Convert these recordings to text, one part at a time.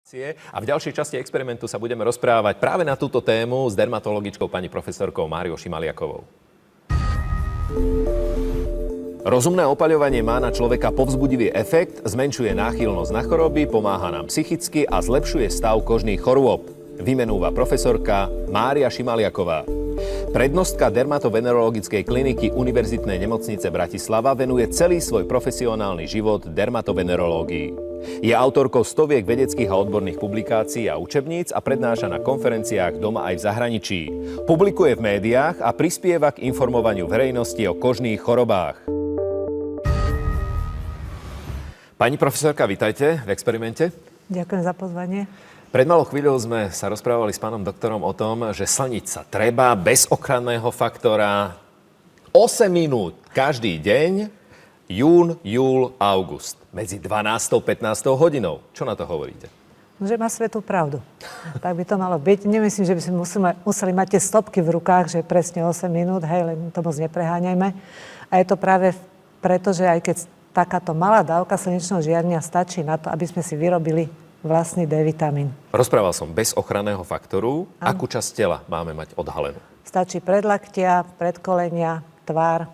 A v ďalšej časti experimentu sa budeme rozprávať práve na túto tému s dermatologičkou pani profesorkou Máriou Šimaliakovou. Rozumné opaľovanie má na človeka povzbudivý efekt, zmenšuje náchylnosť na choroby, pomáha nám psychicky a zlepšuje stav kožných chorôb. Vymenúva profesorka Mária Šimaliaková. Prednostka dermatovenerologickej kliniky Univerzitnej nemocnice Bratislava venuje celý svoj profesionálny život dermatovenerológii. Je autorkou stoviek vedeckých a odborných publikácií a učebníc a prednáša na konferenciách doma aj v zahraničí. Publikuje v médiách a prispieva k informovaniu verejnosti o kožných chorobách. Pani profesorka, vitajte v experimente. Ďakujem za pozvanie. Pred malou chvíľou sme sa rozprávali s pánom doktorom o tom, že slniť sa treba bez ochranného faktora 8 minút každý deň, jún, júl, august, medzi 12. a 15. hodinou. Čo na to hovoríte? No, že má svetú pravdu. Tak by to malo byť. Nemyslím, že by sme museli mať tie stopky v rukách, že presne 8 minút, hej, len to moc nepreháňajme. A je to práve preto, že aj keď takáto malá dávka slnečného žiarenia stačí na to, aby sme si vyrobili vlastný D-vitamín. Rozprával som bez ochranného faktoru. Ano. Akú časť tela máme mať odhalenú? Stačí predlaktia, predkolenia, tvár.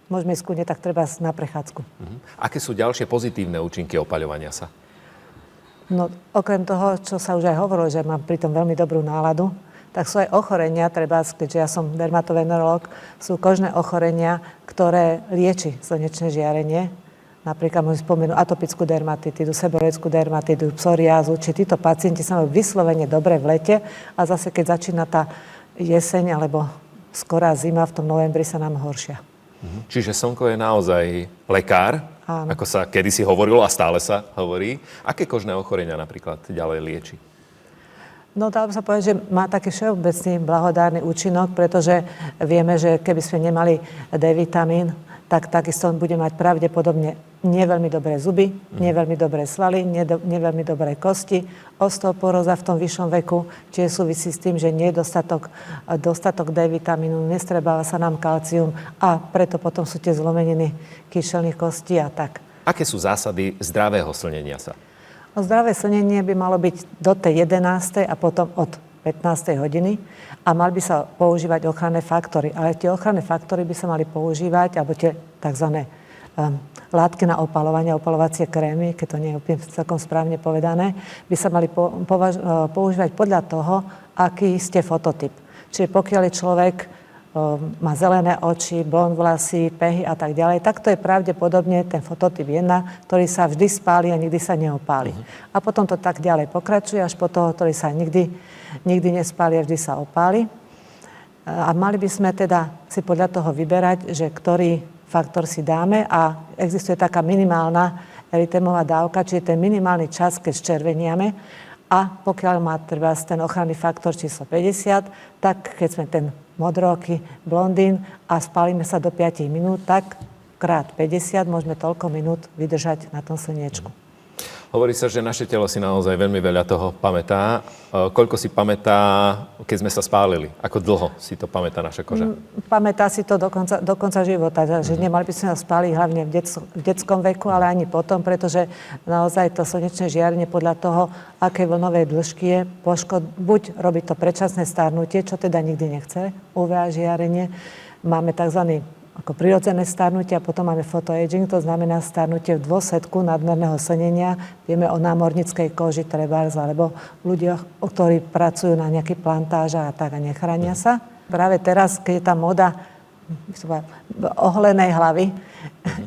Môžeme ísť kľudne, tak treba na prechádzku. Aké sú ďalšie pozitívne účinky opaľovania sa? No, okrem toho, čo sa už aj hovorilo, že mám pri tom veľmi dobrú náladu, tak sú aj ochorenia, keďže ja som dermatovenerológ, sú kožné ochorenia, ktoré lieči slnečné žiarenie. Napríklad môžem spomenúť atopickú dermatitidu, seboroickú dermatitidu, psoriázu, či títo pacienti sa majú vyslovene dobre v lete a zase keď začína tá jeseň alebo skorá zima, v tom novembri sa nám horšia. Čiže slnko je naozaj lekár, áno, ako sa kedysi hovorilo a stále sa hovorí. Aké kožné ochorenia napríklad ďalej lieči? No dá sa povedať, že má taký všeobecný blahodárny účinok, pretože vieme, že keby sme nemali D-vitamín, tak takisto bude mať pravdepodobne neveľmi dobré zuby, neveľmi dobré svaly, neveľmi dobré kosti, osteoporóza v tom vyššom veku, čiže súvisí s tým, že nie je dostatok D-vitamínu, nestrebáva sa nám kalcium a preto potom sú tie zlomeniny kyšelných kostí a tak. Aké sú zásady zdravého slnenia sa? Zdravé slnenie by malo byť do tej 11. a potom od 15. hodiny a mal by sa používať ochranné faktory. Ale tie ochranné faktory by sa mali používať, alebo tie tzv. Látky na opaľovanie, opaľovacie krémy, keď to nie je úplne celkom správne povedané, by sa mali používať podľa toho, aký ste fototyp. Čiže pokiaľ je človek má zelené oči, blond vlasy, pehy a tak ďalej, tak to je pravdepodobne ten fototyp 1, ktorý sa vždy spáli a nikdy sa neopáli. A potom to tak ďalej pokračuje, až po toho, ktorý sa nikdy nespáli a vždy sa opáli. A mali by sme teda si podľa toho vyberať, že ktorý faktor si dáme a existuje taká minimálna eritémová dávka, čiže ten minimálny čas, keď červeniame a pokiaľ má treba ten ochranný faktor číslo 50, tak keď sme ten modrooký blondín a spálime sa do 5 minút, tak krát 50 môžeme toľko minút vydržať na tom slniečku. Hovorí sa, že naše telo si naozaj veľmi veľa toho pamätá. Koľko si pamätá, keď sme sa spálili? Ako dlho si to pamätá naša koža? Pamätá si to do konca života. Že nemali by sme sa spáliť hlavne v detskom veku, ale ani potom, pretože naozaj to slnečné žiarenie podľa toho, aké vlnovej dĺžky je, buď robí to predčasné starnutie, čo teda nikdy nechce, UVA žiarenie. Máme tzv. Ako prirodzené starnutie a potom máme photoaging, to znamená starnutie v dôsledku nadmerného slnenia. Vieme o námornickej koži trebárs, alebo ľuďoch, ktorí pracujú na nejakých plantážach a tak a nechránia sa. Práve teraz, keď je tá moda oholenej hlavy,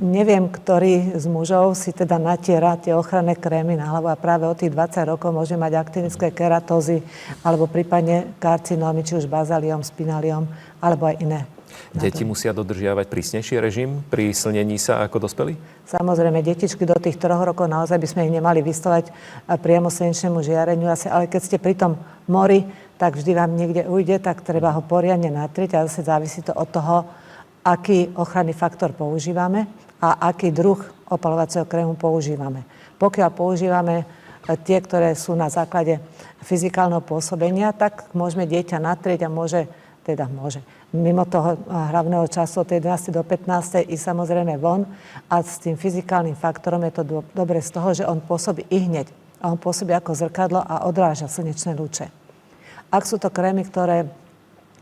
neviem, ktorý z mužov si teda natiera tie ochranné krémy na hlavu a práve od tých 20 rokov môže mať aktinické keratózy alebo prípadne karcinómy, či už bazaliom, spinaliom alebo aj iné. Deti musia dodržiavať prísnejší režim pri slnení sa ako dospelí? Samozrejme, detičky do tých 3 rokov naozaj by sme ich nemali vystavať priamo slnečnému žiareniu, ale keď ste pri tom mori, tak vždy vám niekde ujde, tak treba ho poriadne natrieť a zase závisí to od toho, aký ochranný faktor používame a aký druh opaľovacieho krému používame. Pokiaľ používame tie, ktoré sú na základe fyzikálneho pôsobenia, tak môžeme dieťa natrieť a môže mimo toho hlavného času od 11. do 15. i samozrejme von a s tým fyzikálnym faktorom je to dobre z toho, že on pôsobí i hneď a on pôsobí ako zrkadlo a odráža slnečné lúče. Ak sú to krémy, ktoré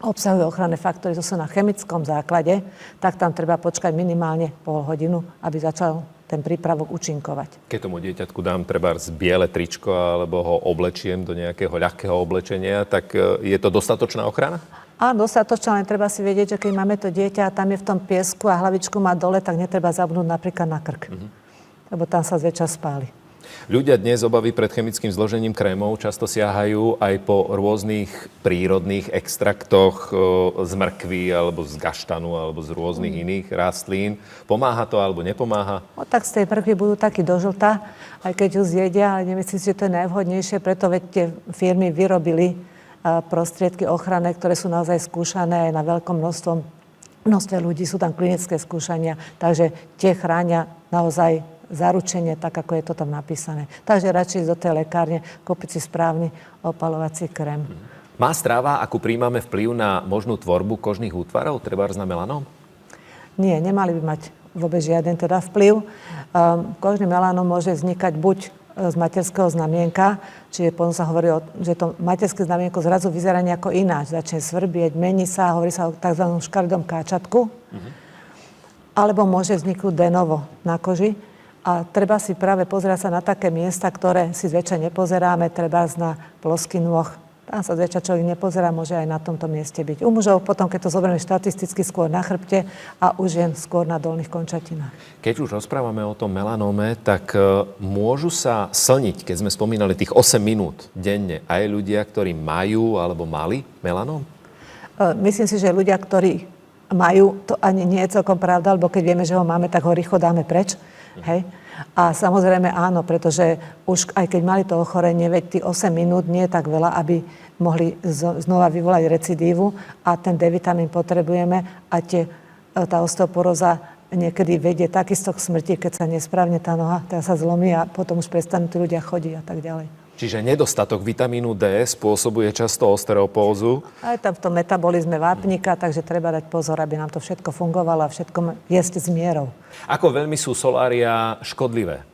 obsahujú ochranné faktory, to sú na chemickom základe, tak tam treba počkať minimálne pol hodinu, aby začal ten prípravok účinkovať. Keď tomu dieťatku dám trebárs biele tričko alebo ho oblečiem do nejakého ľahkého oblečenia, tak je to dostatočná ochrana? Áno, dostatočná, len treba si vedieť, že keď máme to dieťa a tam je v tom piesku a hlavičku má dole, tak netreba zabudnúť napríklad na krk. Lebo tam sa zväčša spáli. Ľudia dnes obavy pred chemickým zložením krémov často siahajú aj po rôznych prírodných extraktoch z mrkvy alebo z gaštanu alebo z rôznych iných rastlín. Pomáha to alebo nepomáha? No tak z tej mrkvy budú takí do žlta, aj keď ju zjedia, ale nemyslím si, že to je najvhodnejšie, preto veď tie firmy vyrobili prostriedky ochranné, ktoré sú naozaj skúšané aj na veľkom množstve ľudí, sú tam klinické skúšania, takže tie chránia naozaj zaručenie, tak ako je to tam napísané. Takže radšej do tej lekárne kúpiť si správny opalovací krém. Má strava, akú príjmame, vplyv na možnú tvorbu kožných útvarov, trebárs na melanóm? Nie, nemali by mať vôbec žiaden teda vplyv. Kožný melanóm môže vznikať buď z materského znamienka, čiže potom sa hovorí, že to materské znamienko zrazu vyzerá nejako ináč. Začne svrbieť, mení sa, hovorí sa o tzv. Škaredom káčatku. Alebo môže vzniknúť de novo na koži. A treba si práve pozerať sa na také miesta, ktoré si zväčša nepozeráme, treba na ploský nôh. Tam sa zväčša človek nepozerá, môže aj na tomto mieste byť. U mužov potom, keď to zoberieme štatisticky, skôr na chrbte a u žien skôr na dolných končatinách. Keď už rozprávame o tom melanóme, tak môžu sa slniť, keď sme spomínali tých 8 minút denne, aj ľudia, ktorí majú alebo mali melanóm? Myslím si, že ľudia, ktorí majú, to ani nie je celkom pravda, lebo keď vieme, že ho máme, tak ho rýchlo dáme preč. Hej. A samozrejme áno, pretože už aj keď mali to ochorenie, veď tých 8 minút nie je tak veľa, aby mohli znova vyvolať recidívu a ten D-vitamín potrebujeme a tá osteoporóza niekedy vedie takisto k smrti, keď sa nesprávne tá noha, tá sa zlomí a potom už prestanú tí ľudia chodiť a tak ďalej. Čiže nedostatok vitamínu D spôsobuje často osteopózu. Aj tam v tom metabolizme vápnika, takže treba dať pozor, aby nám to všetko fungovalo a všetko jesť s mierou. Ako veľmi sú solária škodlivé?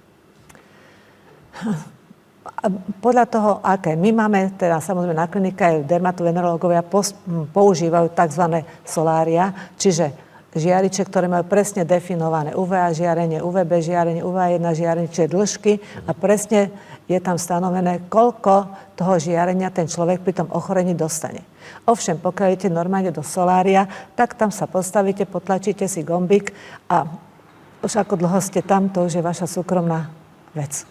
Podľa toho, aké. My máme, teda samozrejme na klinike aj dermatovenerológovia používajú tzv. Solária, čiže žiariče, ktoré majú presne definované UVA žiarenie, UVB žiarenie, UVA1 žiarenie, čiže dĺžky a presne je tam stanovené, koľko toho žiarenia ten človek pri tom ochorení dostane. Ovšem, pokiaľ idete normálne do solária, tak tam sa postavíte, potlačíte si gombík a už ako dlho ste tam, to už je vaša súkromná vec.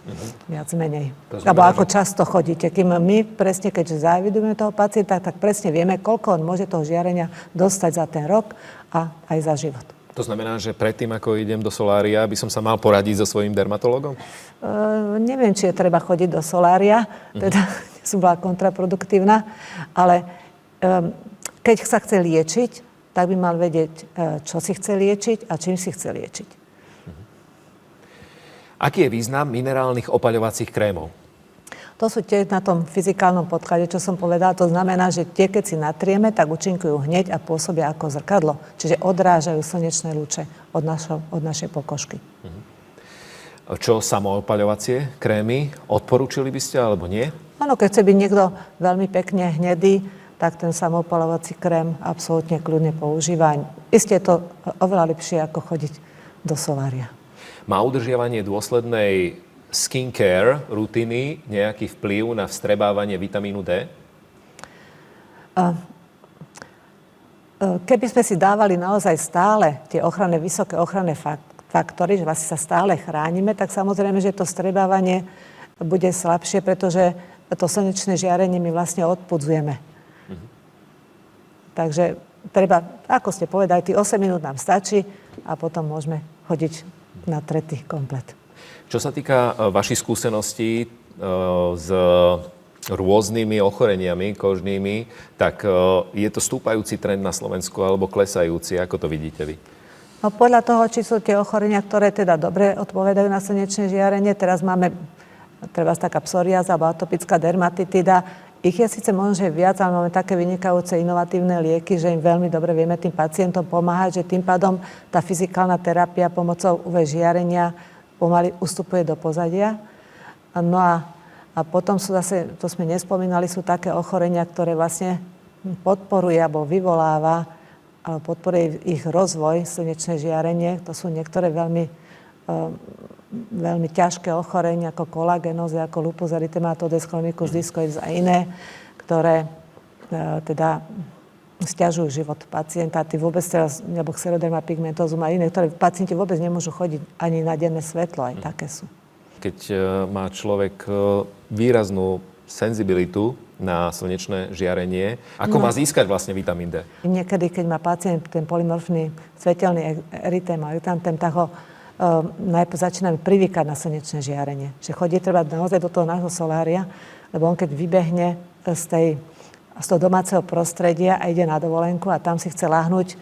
Viac menej. Alebo ako často chodíte. Kým my presne, keďže zaevidujeme toho pacienta, tak presne vieme, koľko on môže toho žiarenia dostať za ten rok a aj za život. To znamená, že predtým, ako idem do solária, by som sa mal poradiť so svojím dermatologom? Neviem, či je treba chodiť do solária, teda som bola kontraproduktívna, ale keď sa chce liečiť, tak by mal vedieť, čo si chce liečiť a čím si chce liečiť. Aký je význam minerálnych opaľovacích krémov? To sú tie na tom fyzikálnom podklade, čo som povedala. To znamená, že tie, keď si natrieme, tak účinkujú hneď a pôsobia ako zrkadlo. Čiže odrážajú slnečné lúče od našej pokožky. Čo samoopaľovacie krémy? Odporúčili by ste alebo nie? Áno, keď chce byť niekto veľmi pekne hnedý, tak ten samoopalovací krém absolútne kľudne používa. Isté je to oveľa lepšie, ako chodiť do solária. Má udržiavanie dôslednej skincare rutiny nejaký vplyv na vstrebávanie vitamínu D? Keby sme si dávali naozaj stále tie vysoké ochranné faktory, že vlastne sa stále chránime, tak samozrejme, že to vstrebávanie bude slabšie, pretože to slnečné žiarenie my vlastne odpudzujeme. Takže treba, ako ste povedali, tých 8 minút nám stačí a potom môžeme chodiť na tretí komplet. Čo sa týka vašich skúseností s rôznymi ochoreniami kožnými, tak je to stúpajúci trend na Slovensku alebo klesajúci? Ako to vidíte vy? No podľa toho, či sú tie ochorenia, ktoré teda dobre odpovedajú na slnečné žiarenie. Teraz máme taká psoriáza alebo atopická dermatitida. Ich je síce možno, že viac, ale máme také vynikajúce inovatívne lieky, že im veľmi dobre vieme tým pacientom pomáhať, že tým pádom tá fyzikálna terapia pomocou UV žiarenia pomaly ustupuje do pozadia. No a A potom sú zase, to sme nespomínali, sú také ochorenia, ktoré vlastne podporuje alebo vyvoláva, alebo podporuje ich rozvoj, slnečné žiarenie. To sú niektoré veľmi ťažké ochorenia, ako kolagénozy, ako lupus erythematodes, chronicus discoides a iné, ktoré teda sťažujú život pacienta. Tí vôbec teraz, alebo xeroderma pigmentosum a iné, ktoré pacienti vôbec nemôžu chodiť ani na denné svetlo, aj také sú. Keď má človek výraznú senzibilitu na slnečné žiarenie, ako má získať vlastne vitamín D? Niekedy, keď má pacient ten polymorfný svetelný erytém a erytantém, tak ho najprv začíname privykať na slnečné žiarenie. Že chodí treba naozaj do toho nášho solária, lebo on keď vybehne z toho domáceho prostredia a ide na dovolenku a tam si chce láhnuť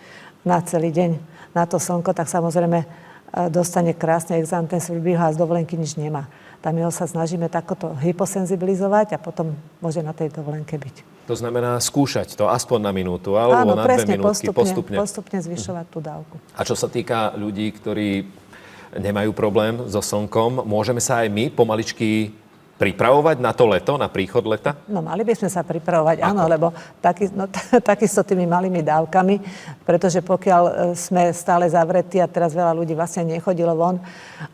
na celý deň na to slnko, tak samozrejme dostane krásne exantén, svrbí ho a z dovolenky nič nemá. Tam jeho sa snažíme takoto hyposenzibilizovať a potom môže na tej dovolenke byť. To znamená skúšať to aspoň na minútu alebo na 2 minútky postupne zvyšovať tú dávku. A čo sa týka ľudí, ktorí nemajú problém so slnkom, môžeme sa aj my pomaličky pripravovať na to leto, na príchod leta? No mali by sme sa pripravovať, áno, lebo takisto tými malými dávkami, pretože pokiaľ sme stále zavretí a teraz veľa ľudí vlastne nechodilo von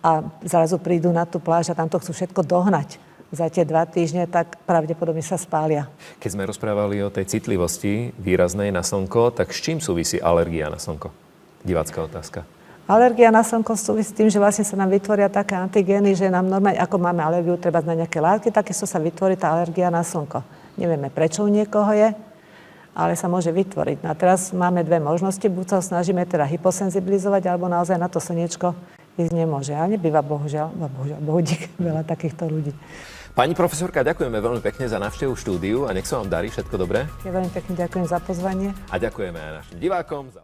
a zrazu prídu na tú pláž a tam to chcú všetko dohnať za tie 2 týždne, tak pravdepodobne sa spália. Keď sme rozprávali o tej citlivosti výraznej na slnko, tak s čím súvisí alergia na slnko? Divácka otázka. Alergia na slnko súvisí s tým, že vlastne sa nám vytvoria také antigény, že nám normálne, ako máme alergiu treba na nejaké látky, takisto sa vytvorí tá alergia na slnko. Nevieme, prečo u niekoho je, ale sa môže vytvoriť. No a teraz máme 2 možnosti, buď sa ho snažíme teda hyposenzibilizovať, alebo naozaj na to slniečko ísť nemôže. A nebýva bohužiaľ, bohudík, veľa takýchto ľudí. Pani profesorka, ďakujeme veľmi pekne za návštevu štúdiu a nech sa vám darí všetko dobré. Ja veľmi pekne ďakujem za pozvanie. A ďakujeme aj našim divákom za